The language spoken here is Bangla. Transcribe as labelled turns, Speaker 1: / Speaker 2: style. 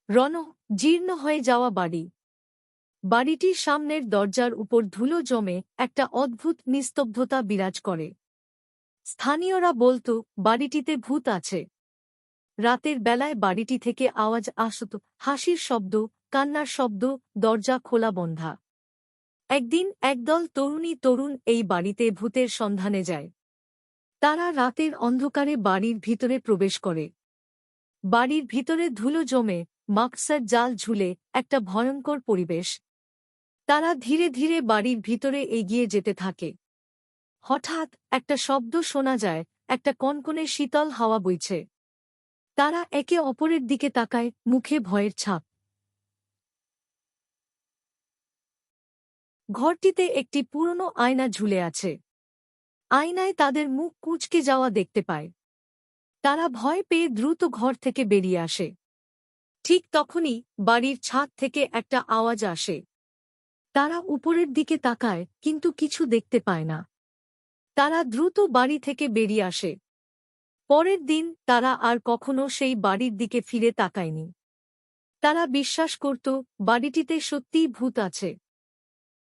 Speaker 1: রণ, জীর্ণ হয়ে যাওয়া বাড়ি। বাড়িটির সামনের দরজার উপর ধুলো জমে একটা অদ্ভুত নিস্তব্ধতা বিরাজ করে। স্থানীয়রা বলত বাড়িটিতে ভূত আছে। রাতের বেলায় বাড়িটি থেকে আওয়াজ আসত, হাসির শব্দ, কান্নার শব্দ, দরজা খোলা বন্ধা। একদিন একদল তরুণ এই বাড়িতে ভূতের সন্ধানে যায়। তারা রাতের অন্ধকারে বাড়ির ভিতরে প্রবেশ করে। বাড়ির ভিতরে ধুলো জমে, মাকসার জাল ঝুলে, একটা ভয়ঙ্কর পরিবেশ। তারা ধীরে ধীরে বাড়ির ভিতরে এগিয়ে যেতে থাকে। হঠাৎ একটা শব্দ শোনা যায়, একটা কনকনে শীতল হাওয়া বইছে। তারা একে অপরের দিকে তাকায়, মুখে ভয়ের ছাপ। ঘরটিতে একটি পুরনো আয়না ঝুলে আছে। আয়নায় তাদের মুখ কুঁচকে যাওয়া দেখতে পায়। তারা ভয় পেয়ে দ্রুত ঘর থেকে বেরিয়ে আসে। ঠিক তখনই বাড়ির ছাদ থেকে একটা আওয়াজ আসে। তারা উপরের দিকে তাকায়, কিন্তু কিছু দেখতে পায় না। তারা দ্রুত বাড়ি থেকে বেরিয়ে আসে। পরের দিন তারা আর কখনো সেই বাড়ির দিকে ফিরে তাকায়নি। তারা বিশ্বাস করত বাড়িটিতে সত্যিই ভূত আছে।